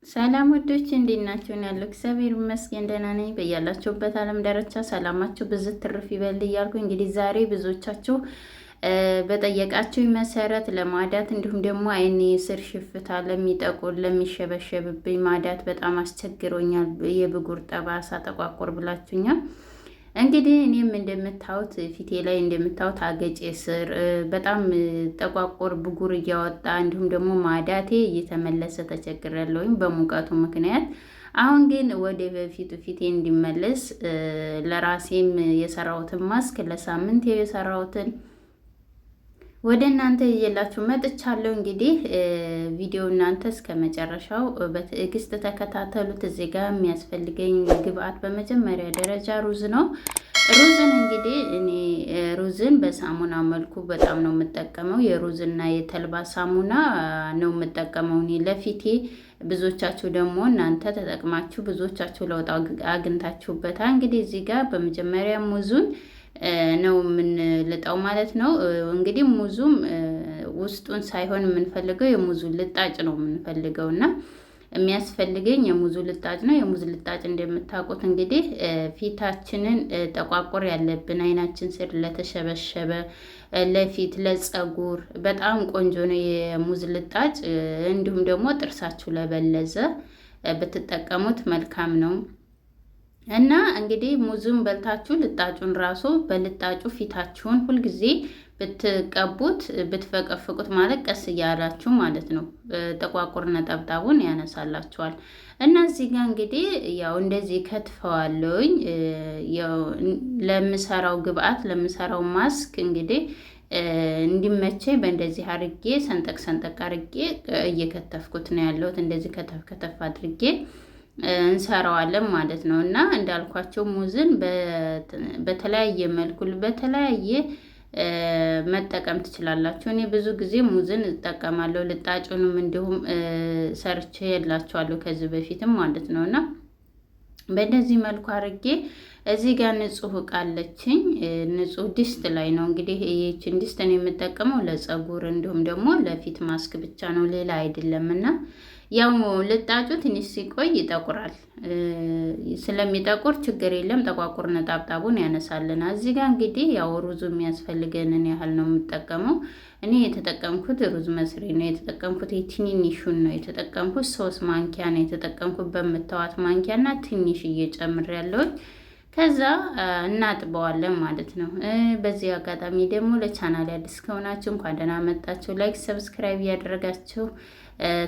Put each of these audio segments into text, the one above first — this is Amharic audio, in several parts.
ሰላም ወዶች እንዴት ናችሁ? ያለው እግዚአብሔር ይመስገን ደህና ነኝ። በያላችሁበት ዓለም ዳርቻ ሰላማችሁ ብዝት ትርፍ ይበል እያልኩ እንግዲህ ዛሬ ብዙዎቻችሁ በጠየቃችሁ መሰረት ለማዳት እንዲሁም ደግሞ አይኔ ስር ሽፍታ ለሚጠቁር ለሚሸበሸብብኝ ማዳት በጣም አስቸግሮኛል፣ የብጉር ጠባሳ ጠቋቁር ብላችሁኛል። እንግዲህ እኔም እንደምታዩት ፊቴ ላይ እንደምታዩት አገጬ ስር በጣም ጠቋቁር ብጉር እያወጣ እንዲሁም ደግሞ ማዳቴ እየተመለሰ ተቸግሬያለሁኝ በሙቀቱ ምክንያት። አሁን ግን ወደ በፊቱ ፊቴ እንዲመለስ ለራሴም የሰራሁትን ማስክ ለሳምንት የሰራሁትን ወደ እናንተ ይዤላችሁ መጥቻለሁ። እንግዲህ ቪዲዮ እናንተ እስከ መጨረሻው በትዕግስት ተከታተሉት። እዚህ ጋር የሚያስፈልገኝ ግብአት በመጀመሪያ ደረጃ ሩዝ ነው። ሩዝን እንግዲህ እኔ ሩዝን በሳሙና መልኩ በጣም ነው የምጠቀመው። የሩዝና የተልባ ሳሙና ነው የምጠቀመው እኔ ለፊቴ። ብዙዎቻችሁ ደግሞ እናንተ ተጠቅማችሁ ብዙዎቻችሁ ለውጥ አግኝታችሁበታል። እንግዲህ እዚህ ጋር በመጀመሪያ ሙዙን ነው የምንልጠው ማለት ነው። እንግዲህ ሙዙም ውስጡን ሳይሆን የምንፈልገው የሙዙን ልጣጭ ነው የምንፈልገው እና የሚያስፈልገኝ የሙዙ ልጣጭ ነው። የሙዝ ልጣጭ እንደምታውቁት እንግዲህ ፊታችንን ጠቋቁር ያለብን አይናችን ስር ለተሸበሸበ ለፊት ለጸጉር በጣም ቆንጆ ነው የሙዝ ልጣጭ። እንዲሁም ደግሞ ጥርሳችሁ ለበለዘ ብትጠቀሙት መልካም ነው። እና እንግዲህ ሙዙን በልታችሁ ልጣጩን ራሱ በልጣጩ ፊታችሁን ሁልጊዜ ብትቀቡት ብትፈቀፍቁት ማለት ቀስ እያላችሁ ማለት ነው ጠቋቁር ነጠብጣቡን ያነሳላችኋል። እና እዚህ ጋር እንግዲህ ያው እንደዚህ ከትፈዋለሁኝ። ያው ለምሰራው ግብአት ለምሰራው ማስክ እንግዲህ እንዲመቸኝ በእንደዚህ አድርጌ ሰንጠቅ ሰንጠቅ አድርጌ እየከተፍኩት ነው ያለሁት። እንደዚህ ከተፍ ከተፍ አድርጌ እንሰራዋለን ማለት ነው። እና እንዳልኳቸው ሙዝን በተለያየ መልኩ በተለያየ መጠቀም ትችላላችሁ። እኔ ብዙ ጊዜ ሙዝን እጠቀማለሁ። ልጣጩንም እንዲሁም ሰርቼ የላችኋለሁ ከዚህ በፊትም ማለት ነው። እና በእንደዚህ መልኩ አድርጌ እዚህ ጋር ንጹህ እቃ አለችኝ። ንጹህ ድስት ላይ ነው እንግዲህ ይህችን ድስት ነው የምጠቀመው ለጸጉር እንዲሁም ደግሞ ለፊት ማስክ ብቻ ነው፣ ሌላ አይደለም። እና ያው ልጣጩ ትንሽ ሲቆይ ይጠቁራል። ስለሚጠቁር ችግር የለም፣ ጠቋቁር ነጣብጣቡን ያነሳልናል። እዚህ ጋር እንግዲህ ያው ሩዙ የሚያስፈልገንን ያህል ነው የምጠቀመው። እኔ የተጠቀምኩት ሩዝ መስሪ ነው የተጠቀምኩት። የትንንሹን ነው የተጠቀምኩት። 3 ማንኪያ ነው የተጠቀምኩት በምታዋት ማንኪያ እና ትንሽ እየጨምር ከዛ እናጥበዋለን ማለት ነው። በዚህ አጋጣሚ ደግሞ ለቻናል አዲስ ከሆናችሁ እንኳን ደህና መጣችሁ። ላይክ ሰብስክራይብ እያደረጋችሁ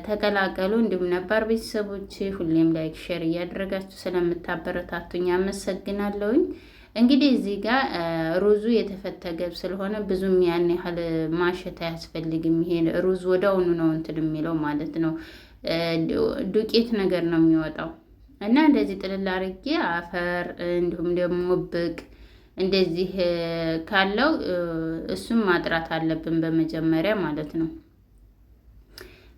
ተቀላቀሉ። እንዲሁም ነባር ቤተሰቦች ሁሌም ላይክ ሼር እያደረጋችሁ ስለምታበረታቱኝ አመሰግናለሁኝ። እንግዲህ እዚህ ጋር ሩዙ የተፈተገ ስለሆነ ብዙም ያን ያህል ማሸት አያስፈልግም። ይሄ ሩዝ ወዲያውኑ ነው እንትን የሚለው ማለት ነው። ዱቄት ነገር ነው የሚወጣው እና እንደዚህ ጥልል አድርጌ አፈር እንዲሁም ደግሞ ብቅ እንደዚህ ካለው እሱም ማጥራት አለብን በመጀመሪያ ማለት ነው።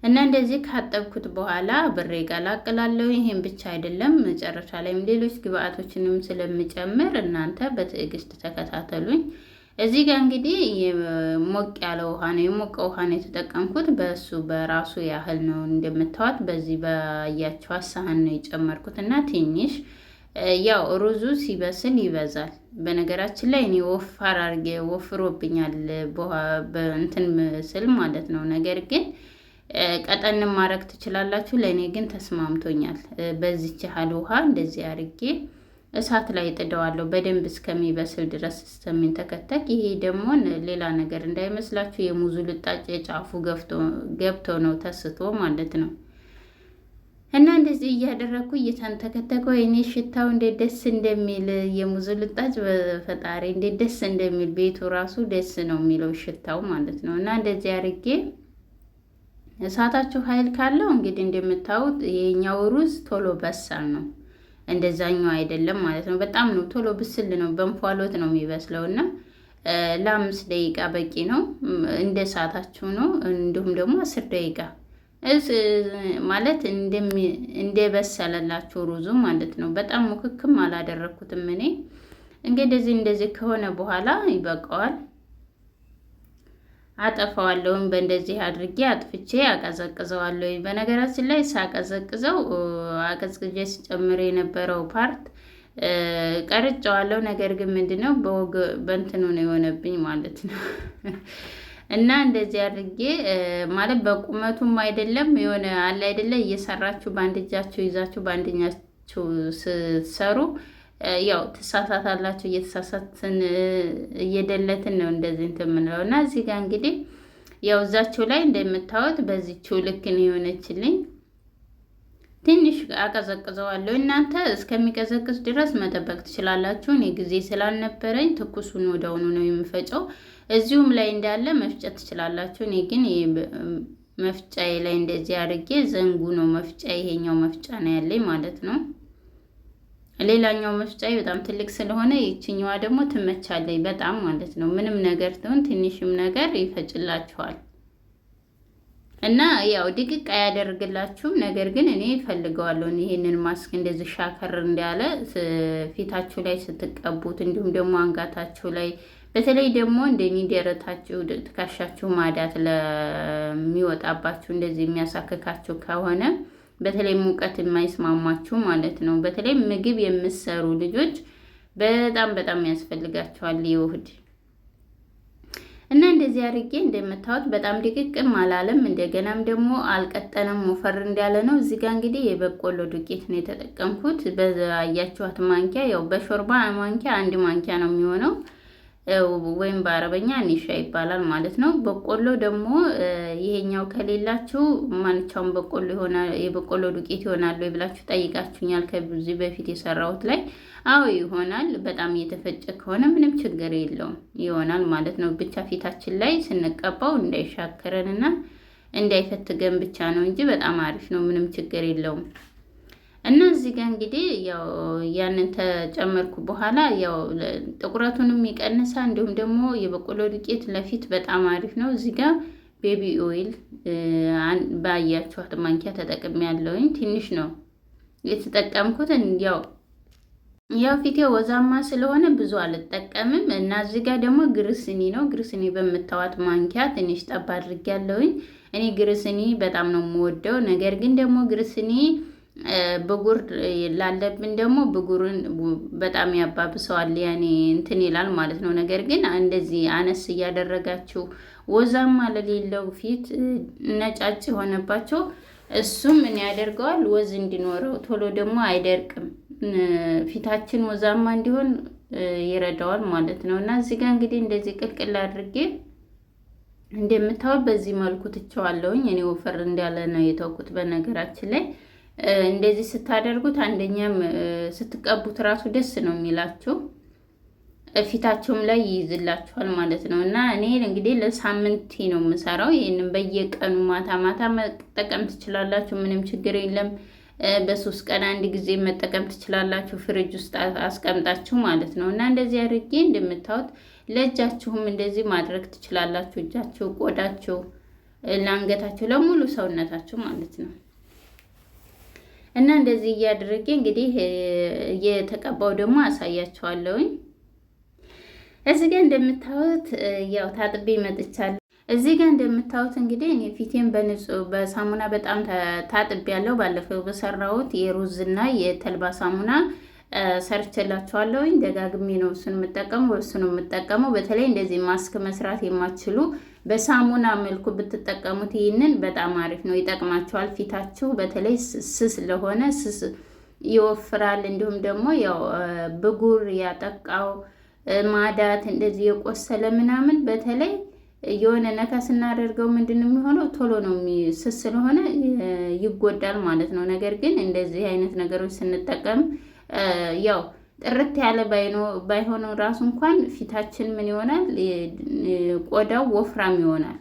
እና እንደዚህ ካጠብኩት በኋላ ብሬ ቀላቅላለሁ። ይሄን ብቻ አይደለም መጨረሻ ላይም ሌሎች ግብአቶችንም ስለምጨምር እናንተ በትዕግስት ተከታተሉኝ። እዚህ ጋር እንግዲህ ሞቅ ያለ ውሃ ነው የሞቀ ውሃ ነው የተጠቀምኩት። በሱ በራሱ ያህል ነው እንደምታዋት በዚህ በያቸው ሳህን ነው የጨመርኩት እና ትንሽ ያው ሩዙ ሲበስል ይበዛል። በነገራችን ላይ እኔ ወፋር አድርጌ ወፍሮብኛል በእንትን ምስል ማለት ነው። ነገር ግን ቀጠን ማድረግ ትችላላችሁ። ለእኔ ግን ተስማምቶኛል። በዚች ያህል ውሃ እንደዚህ አድርጌ እሳት ላይ ጥደዋለሁ በደንብ እስከሚበስል ድረስ እስከሚንተከተክ። ይሄ ደግሞ ሌላ ነገር እንዳይመስላችሁ የሙዙ ልጣጭ የጫፉ ገብቶ ነው ተስቶ ማለት ነው። እና እንደዚህ እያደረግኩ እየተንተከተከ ወይኔ ሽታው እንዴት ደስ እንደሚል የሙዙ ልጣጭ በፈጣሪ እንዴት ደስ እንደሚል ቤቱ ራሱ ደስ ነው የሚለው ሽታው ማለት ነው። እና እንደዚህ አድርጌ እሳታችሁ ኃይል ካለው እንግዲህ እንደምታዩት ይሄኛው ሩዝ ቶሎ በሳል ነው፣ እንደዛኛው አይደለም ማለት ነው። በጣም ነው ቶሎ ብስል ነው፣ በእንፋሎት ነው የሚበስለው እና ለ5 ደቂቃ በቂ ነው። እንደ እሳታችሁ ነው። እንዲሁም ደግሞ 10 ደቂቃ ማለት እንደበሰለላችሁ ሩዙ ማለት ነው። በጣም ሙክክም አላደረኩትም እኔ። እንግዲህ እንደዚህ ከሆነ በኋላ ይበቃዋል። አጠፋዋለሁኝ። በእንደዚህ አድርጌ አጥፍቼ አቀዘቅዘዋለሁኝ። በነገራችን ላይ ሳቀዘቅዘው አቀዝቅዤ ሲጨምር የነበረው ፓርት ቀርጬዋለሁ። ነገር ግን ምንድነው በእንትኑ ነው የሆነብኝ ማለት ነው። እና እንደዚህ አድርጌ ማለት በቁመቱም አይደለም የሆነ አለ አይደለ እየሰራችሁ በአንድ እጃችሁ ይዛችሁ በአንደኛችሁ ስትሰሩ ያው ትሳሳታላችሁ። እየተሳሳትን እየደለትን ነው እንደዚህ እንትን የምንለው እና እዚህ ጋር እንግዲህ ያው እዛችሁ ላይ እንደምታዩት በዚህችው ልክ ነው የሆነችልኝ። ትንሽ አቀዘቅዘዋለሁ። እናንተ እስከሚቀዘቅዝ ድረስ መጠበቅ ትችላላችሁ። እኔ ጊዜ ስላልነበረኝ ትኩሱን ወደውኑ ነው የምፈጨው። እዚሁም ላይ እንዳለ መፍጨት ትችላላችሁ። እኔ ግን መፍጫዬ ላይ እንደዚህ አድርጌ ዘንጉ ነው መፍጫ፣ ይሄኛው መፍጫ ነው ያለኝ ማለት ነው። ሌላኛው መፍጫዬ በጣም ትልቅ ስለሆነ ይችኛዋ ደግሞ ትመቻለኝ በጣም ማለት ነው። ምንም ነገር ትሁን ትንሽም ነገር ይፈጭላችኋል እና ያው ድቅቅ አያደርግላችሁም። ነገር ግን እኔ እፈልገዋለሁ ይሄንን ማስክ እንደዚህ ሻከር እንዳለ ፊታችሁ ላይ ስትቀቡት፣ እንዲሁም ደግሞ አንጋታችሁ ላይ በተለይ ደግሞ እንደኔ ደረታችሁ ትከሻችሁ ማዳት ለሚወጣባችሁ እንደዚህ የሚያሳክካችሁ ከሆነ በተለይ ሙቀት የማይስማማችሁ ማለት ነው። በተለይ ምግብ የምትሰሩ ልጆች በጣም በጣም ያስፈልጋችኋል የውህድ እና እንደዚህ አድርጌ እንደምታዩት በጣም ድቅቅም አላለም፣ እንደገናም ደግሞ አልቀጠለም፣ ወፈር እንዳለ ነው። እዚህ ጋር እንግዲህ የበቆሎ ዱቄት ነው የተጠቀምኩት። በያችኋት ማንኪያ፣ ያው በሾርባ ማንኪያ 1 ማንኪያ ነው የሚሆነው፣ ወይም በአረበኛ ኒሻ ይባላል ማለት ነው። በቆሎ ደግሞ ይሄኛው ከሌላችሁ ማንቻውን በቆሎ ይሆናል የበቆሎ ዱቄት ይሆናል ወይ ብላችሁ ጠይቃችሁኛል ከዚህ በፊት የሰራሁት ላይ። አዎ ይሆናል። በጣም እየተፈጨ ከሆነ ምንም ችግር የለውም ይሆናል ማለት ነው። ብቻ ፊታችን ላይ ስንቀባው እንዳይሻከረንና እንዳይፈትገን ብቻ ነው እንጂ በጣም አሪፍ ነው፣ ምንም ችግር የለውም። እና እዚህ ጋር እንግዲህ ያው ያንን ተጨመርኩ በኋላ ያው ጥቁረቱንም ይቀንሳል። እንዲሁም ደግሞ የበቆሎ ዱቄት ለፊት በጣም አሪፍ ነው። እዚህ ጋር ቤቢ ኦይል ባያችኋት ማንኪያ ተጠቅሜያለሁኝ። ትንሽ ነው የተጠቀምኩት። ያው ፊቴ ወዛማ ስለሆነ ብዙ አልጠቀምም። እና እዚህ ጋር ደግሞ ግሪሲኒ ነው። ግሪሲኒ በምታዋት ማንኪያ ትንሽ ጠብ አድርጌያለሁኝ። እኔ ግሪሲኒ በጣም ነው የምወደው። ነገር ግን ደግሞ ግሪሲኒ ብጉር ላለብን ደግሞ ብጉርን በጣም ያባብሰዋል፣ ያኔ እንትን ይላል ማለት ነው። ነገር ግን እንደዚህ አነስ እያደረጋችሁ ወዛማ ለሌለው ፊት ነጫጭ የሆነባቸው እሱም ምን ያደርገዋል ወዝ እንዲኖረው፣ ቶሎ ደግሞ አይደርቅም፣ ፊታችን ወዛማ እንዲሆን ይረዳዋል ማለት ነው። እና እዚህ ጋር እንግዲህ እንደዚህ ቅልቅል አድርጌ እንደምታዩት በዚህ መልኩ ትቸዋለሁኝ። እኔ ወፈር እንዳለ ነው የተውኩት በነገራችን ላይ። እንደዚህ ስታደርጉት አንደኛም ስትቀቡት ራሱ ደስ ነው የሚላችሁ፣ ፊታቸውም ላይ ይይዝላችኋል ማለት ነው። እና እኔ እንግዲህ ለሳምንት ነው የምሰራው። ይሄንን በየቀኑ ማታ ማታ መጠቀም ትችላላችሁ፣ ምንም ችግር የለም። በ3 ቀን አንድ ጊዜ መጠቀም ትችላላችሁ፣ ፍሪጅ ውስጥ አስቀምጣችሁ ማለት ነው። እና እንደዚህ አድርጌ እንደምታዩት ለእጃችሁም እንደዚህ ማድረግ ትችላላችሁ። እጃችሁ፣ ቆዳችሁ፣ ለአንገታችሁ፣ ለሙሉ ሰውነታችሁ ማለት ነው። እና እንደዚህ እያደረገ እንግዲህ እየተቀባው ደግሞ አሳያችኋለሁኝ። እዚህ ጋር እንደምታዩት ያው ታጥቤ መጥቻለሁ። እዚህ ጋር እንደምታዩት እንግዲህ እኔ ፊቴን በሳሙና በጣም ታጥቤያለሁ። ባለፈው በሰራሁት የሩዝና የተልባ ሳሙና ሰርቼላችኋለሁኝ። ደጋግሜ ነው እሱን የምጠቀመው። በተለይ እንደዚህ ማስክ መስራት የማትችሉ በሳሙና መልኩ ብትጠቀሙት ይህንን በጣም አሪፍ ነው፣ ይጠቅማችኋል። ፊታችሁ በተለይ ስስ ለሆነ ስስ ይወፍራል። እንዲሁም ደግሞ ያው ብጉር ያጠቃው ማዳት እንደዚህ የቆሰለ ምናምን በተለይ የሆነ ነካ ስናደርገው ምንድን ነው የሚሆነው ቶሎ ነው ስስ ስለሆነ ይጎዳል ማለት ነው። ነገር ግን እንደዚህ አይነት ነገሮች ስንጠቀም ያው ጥርት ያለ ባይሆነው ራሱ እንኳን ፊታችን ምን ይሆናል? ቆዳው ወፍራም ይሆናል፣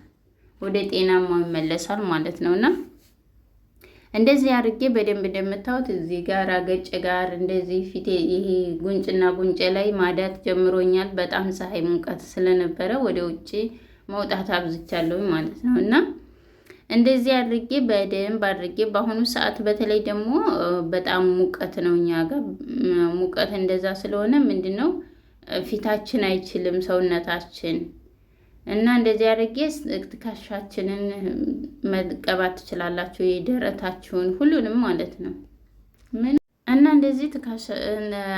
ወደ ጤናማው ይመለሳል ማለት ነው። እና እንደዚህ አድርጌ በደንብ እንደምታዩት እዚህ ጋር አገጭ ጋር እንደዚህ ፊቴ ይሄ ጉንጭና ጉንጭ ላይ ማዳት ጀምሮኛል። በጣም ፀሐይ ሙቀት ስለነበረ ወደ ውጭ መውጣት አብዝቻለሁ ማለት ነው። እና እንደዚህ አድርጌ በደንብ አድርጌ በአሁኑ ሰዓት በተለይ ደግሞ በጣም ሙቀት ነው፣ እኛ ጋር ሙቀት እንደዛ ስለሆነ ምንድነው ፊታችን አይችልም ሰውነታችን እና እንደዚህ አድርጌ ትከሻችንን መቀባት ትችላላችሁ፣ የደረታችሁን ሁሉንም ማለት ነው። እና እንደዚህ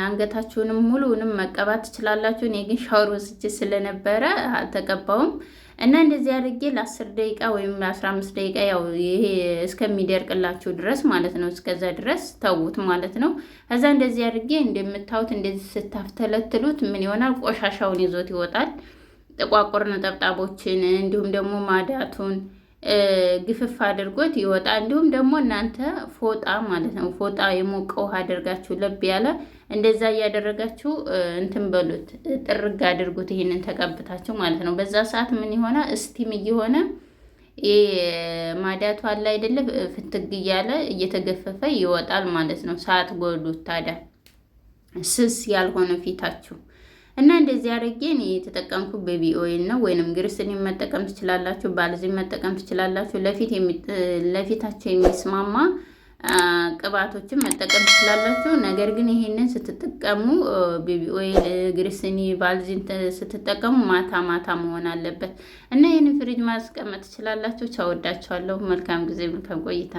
አንገታችሁንም ሙሉውንም መቀባት ትችላላችሁ። እኔ ግን ሻወር ወስጄ ስለነበረ አልተቀባውም። እና እንደዚህ አድርጌ ለ10 ደቂቃ ወይም ለ15 ደቂቃ ያው ይሄ እስከሚደርቅላችሁ ድረስ ማለት ነው፣ እስከዛ ድረስ ተዉት ማለት ነው። ከዛ እንደዚህ አድርጌ እንደምታዩት እንደዚህ ስታፍተለትሉት ምን ይሆናል? ቆሻሻውን ይዞት ይወጣል። ጥቋቁር ነጠብጣቦችን እንዲሁም ደግሞ ማዳቱን ግፍፍ አድርጎት ይወጣ። እንዲሁም ደግሞ እናንተ ፎጣ ማለት ነው፣ ፎጣ የሞቀ ውሃ አድርጋችሁ ለብ ያለ እንደዛ እያደረጋችሁ እንትን በሉት፣ ጥርግ አድርጉት። ይሄንን ተቀብታችሁ ማለት ነው። በዛ ሰዓት ምን ይሆናል? እስቲም እየሆነ ማዳቱ አለ አይደለ? ፍትግ እያለ እየተገፈፈ ይወጣል ማለት ነው። ሰዓት ጎዱት ታዲያ ስስ ያልሆነ ፊታችሁ እና እንደዚህ አድርጌ እኔ የተጠቀምኩ ቤቢ ኦይል ነው፣ ወይንም ግሪስሊን መጠቀም ትችላላችሁ፣ ባልዚን መጠቀም ትችላላችሁ። ለፊታቸው የሚስማማ ቅባቶችን መጠቀም ትችላላችሁ። ነገር ግን ይሄንን ስትጠቀሙ ቤቢ ኦይል፣ ግሪስሊን፣ ባልዚን ስትጠቀሙ ማታ ማታ መሆን አለበት እና ይሄንን ፍሪጅ ማስቀመጥ ትችላላችሁ። ቻው፣ ወዳችኋለሁ። መልካም ጊዜ፣ መልካም ቆይታ